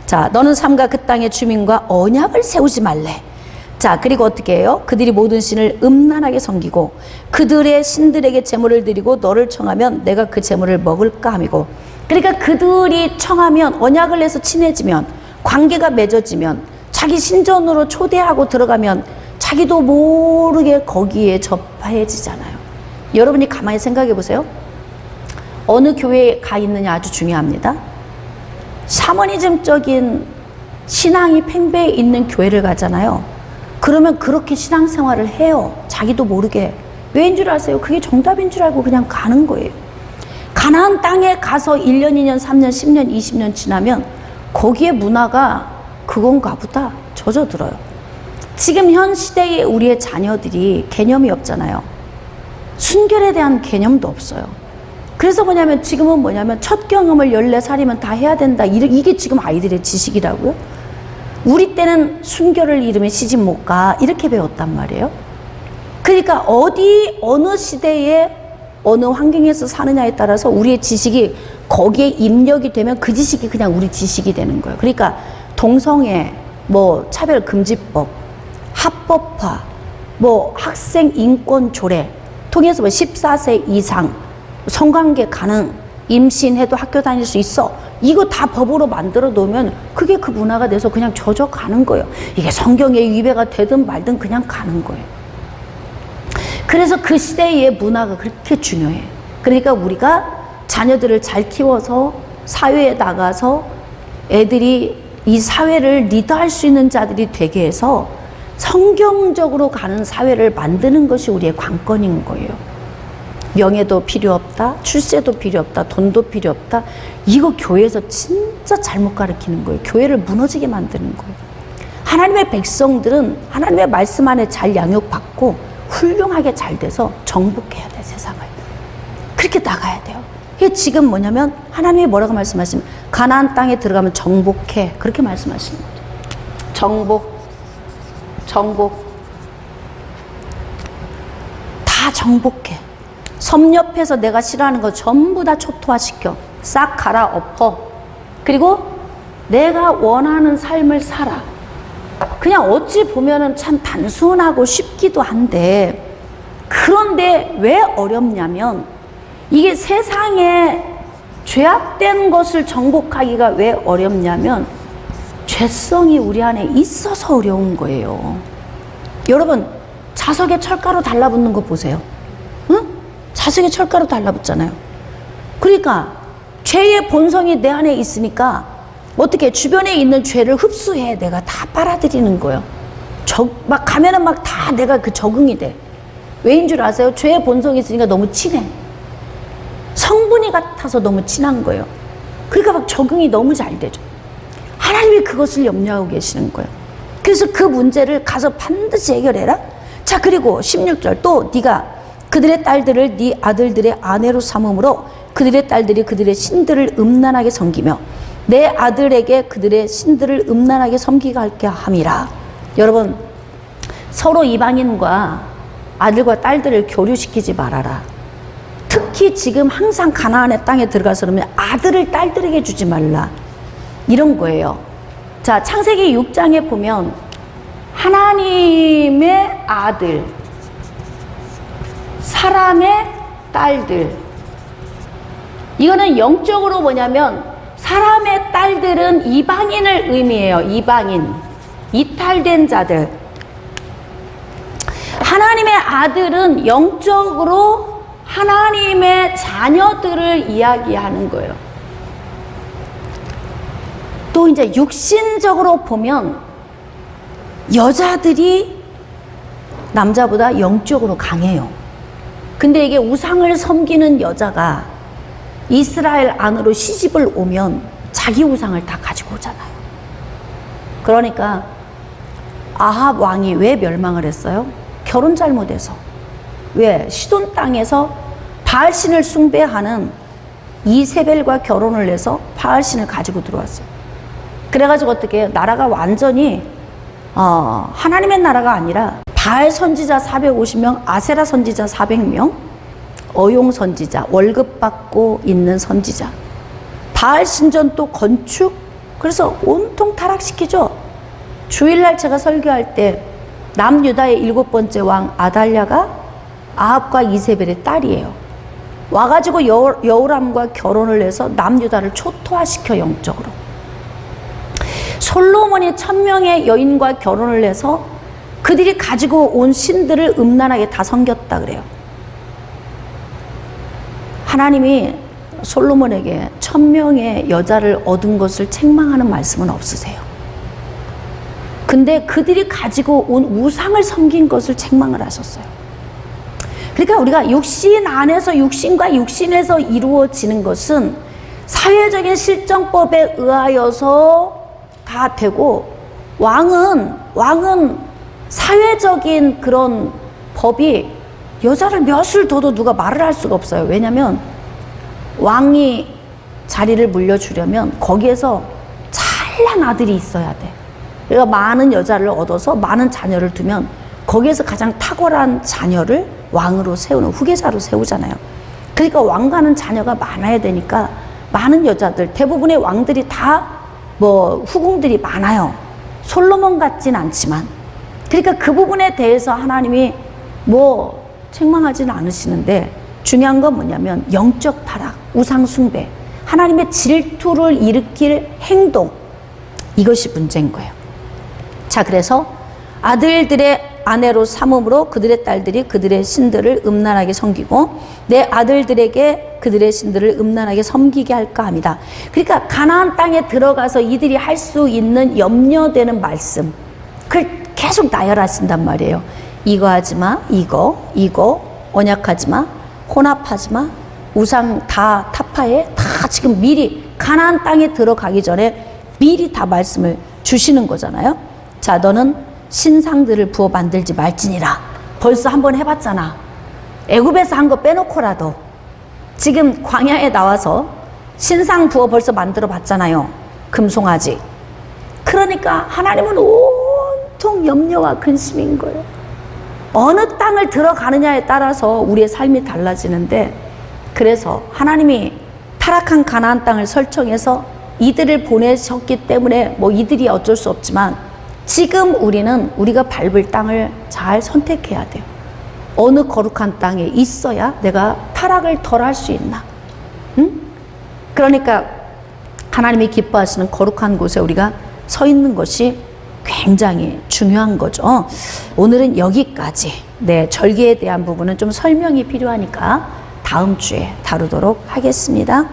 자, 너는 삼가 그 땅의 주민과 언약을 세우지 말래. 자, 그리고 어떻게 해요? 그들이 모든 신을 음란하게 섬기고 그들의 신들에게 제물을 드리고 너를 청하면 내가 그 제물을 먹을까 함이고. 그러니까 그들이 청하면, 언약을 해서 친해지면, 관계가 맺어지면, 자기 신전으로 초대하고 들어가면 자기도 모르게 거기에 접해지잖아요. 여러분이 가만히 생각해 보세요. 어느 교회에 가 있느냐 아주 중요합니다. 샤머니즘적인 신앙이 팽배해 있는 교회를 가잖아요. 그러면 그렇게 신앙생활을 해요. 자기도 모르게. 왜인 줄 아세요? 그게 정답인 줄 알고 그냥 가는 거예요. 가나안 땅에 가서 1년, 2년, 3년, 10년, 20년 지나면 거기에 문화가 그건가 보다 젖어들어요. 지금 현 시대의 우리의 자녀들이 개념이 없잖아요. 순결에 대한 개념도 없어요. 그래서 뭐냐면 지금은 뭐냐면 첫 경험을 14살이면 다 해야 된다. 이게 지금 아이들의 지식이라고요. 우리 때는 순결을 잃으면 시집 못 가. 이렇게 배웠단 말이에요. 그러니까 어느 시대에 어느 환경에서 사느냐에 따라서 우리의 지식이 거기에 입력이 되면 그 지식이 그냥 우리 지식이 되는 거예요. 그러니까 동성애, 뭐 차별금지법, 합법화, 뭐 학생 인권 조례 통해서 뭐 14세 이상 성관계 가능, 임신해도 학교 다닐 수 있어. 이거 다 법으로 만들어 놓으면 그게 그 문화가 돼서 그냥 젖어가는 거예요. 이게 성경에 위배가 되든 말든 그냥 가는 거예요. 그래서 그 시대의 문화가 그렇게 중요해. 그러니까 우리가 자녀들을 잘 키워서 사회에 나가서 애들이 이 사회를 리드할 수 있는 자들이 되게 해서 성경적으로 가는 사회를 만드는 것이 우리의 관건인 거예요. 명예도 필요 없다, 출세도 필요 없다, 돈도 필요 없다. 이거 교회에서 진짜 잘못 가르치는 거예요. 교회를 무너지게 만드는 거예요. 하나님의 백성들은 하나님의 말씀 안에 잘 양육받고 훌륭하게 잘 돼서 정복해야 돼, 세상을. 그렇게 나가야 돼요. 이게 지금 뭐냐면 하나님이 뭐라고 말씀하시면 가나안 땅에 들어가면 정복해, 그렇게 말씀하시는 거예요. 정복 다 정복해. 섬 옆에서 내가 싫어하는 거 전부 다 초토화시켜. 싹 갈아엎어. 그리고 내가 원하는 삶을 살아. 그냥 어찌 보면은 참 단순하고 쉽기도 한데, 그런데 왜 어렵냐면 이게 세상에 죄악된 것을 정복하기가 왜 어렵냐면 죄성이 우리 안에 있어서 어려운 거예요. 여러분, 자석에 철가루 달라붙는 거 보세요. 응? 자석에 철가루 달라붙잖아요. 그러니까 죄의 본성이 내 안에 있으니까 어떻게 주변에 있는 죄를 흡수해. 내가 다 빨아들이는 거예요. 막 가면은 막 다 내가 그 적응이 돼. 왜인 줄 아세요? 죄의 본성이 있으니까 너무 친해. 성분이 같아서 너무 친한 거예요. 그러니까 막 적응이 너무 잘 되죠. 하나님이 그것을 염려하고 계시는 거예요. 그래서 그 문제를 가서 반드시 해결해라. 자, 그리고 16절 또 네가 그들의 딸들을 네 아들들의 아내로 삼음으로 그들의 딸들이 그들의 신들을 음란하게 섬기며 내 아들에게 그들의 신들을 음란하게 섬기게 할게 함이라. 여러분, 서로 이방인과 아들과 딸들을 교류시키지 말아라. 특히 지금 항상 가나안의 땅에 들어가서 그러면 아들을 딸들에게 주지 말라, 이런 거예요. 자, 창세기 6장에 보면 하나님의 아들, 사람의 딸들, 이거는 영적으로 뭐냐면 사람의 딸들은 이방인을 의미해요. 이방인, 이탈된 자들. 하나님의 아들은 영적으로 하나님의 자녀들을 이야기하는 거예요. 또 이제 육신적으로 보면 여자들이 남자보다 영적으로 강해요. 근데 이게 우상을 섬기는 여자가 이스라엘 안으로 시집을 오면 자기 우상을 다 가지고 오잖아요. 그러니까 아합 왕이 왜 멸망을 했어요? 결혼 잘못해서. 왜? 시돈 땅에서 바알신을 숭배하는 이세벨과 결혼을 해서 바알신을 가지고 들어왔어요. 그래가지고 어떻게 해요? 나라가 완전히 하나님의 나라가 아니라 바알 선지자 450명, 아세라 선지자 400명, 어용 선지자, 월급 받고 있는 선지자, 바알 신전 또 건축, 그래서 온통 타락시키죠. 주일날 제가 설교할 때 남유다의 7번째 왕 아달랴가 아합과 이세벨의 딸이에요. 와가지고 여호람과 결혼을 해서 남유다를 초토화시켜, 영적으로. 솔로몬이 1000명의 여인과 결혼을 해서 그들이 가지고 온 신들을 음란하게 다 섬겼다 그래요. 하나님이 솔로몬에게 1000명의 여자를 얻은 것을 책망하는 말씀은 없으세요. 근데 그들이 가지고 온 우상을 섬긴 것을 책망을 하셨어요. 그러니까 우리가 육신 안에서, 육신과 육신에서 이루어지는 것은 사회적인 실정법에 의하여서 다 되고, 왕은 사회적인 그런 법이 여자를 몇을 둬도 누가 말을 할 수가 없어요. 왜냐면 왕이 자리를 물려주려면 거기에서 잘난 아들이 있어야 돼. 그러니까 많은 여자를 얻어서 많은 자녀를 두면 거기에서 가장 탁월한 자녀를 왕으로 세우는, 후계자로 세우잖아요. 그러니까 왕가는 자녀가 많아야 되니까 많은 여자들, 대부분의 왕들이 다 뭐 후궁들이 많아요. 솔로몬 같진 않지만. 그러니까 그 부분에 대해서 하나님이 뭐 책망하지는 않으시는데, 중요한 건 뭐냐면 영적 타락, 우상 숭배, 하나님의 질투를 일으킬 행동, 이것이 문제인 거예요. 자, 그래서 아들들의 아내로 삼음으로 그들의 딸들이 그들의 신들을 음란하게 섬기고 내 아들들에게 그들의 신들을 음란하게 섬기게 할까 합니다. 그러니까 가나안 땅에 들어가서 이들이 할 수 있는 염려되는 말씀, 그걸 계속 나열하신단 말이에요. 이거 하지 마, 이거 언약하지 마, 혼합하지 마, 우상 다 타파해, 다 지금 미리 가나안 땅에 들어가기 전에 미리 다 말씀을 주시는 거잖아요. 자, 너는 신상들을 부어 만들지 말지니라. 벌써 한번 해봤잖아. 애굽에서 한 거 빼놓고라도 지금 광야에 나와서 신상 부어 벌써 만들어 봤잖아요. 금송아지. 그러니까 하나님은 온통 염려와 근심인 거예요. 어느 땅을 들어가느냐에 따라서 우리의 삶이 달라지는데, 그래서 하나님이 타락한 가나안 땅을 설정해서 이들을 보내셨기 때문에 뭐 이들이 어쩔 수 없지만, 지금 우리는 우리가 밟을 땅을 잘 선택해야 돼요. 어느 거룩한 땅에 있어야 내가 타락을 덜 할 수 있나? 응? 그러니까 하나님이 기뻐하시는 거룩한 곳에 우리가 서 있는 것이 굉장히 중요한 거죠. 오늘은 여기까지. 네, 절기에 대한 부분은 좀 설명이 필요하니까 다음 주에 다루도록 하겠습니다.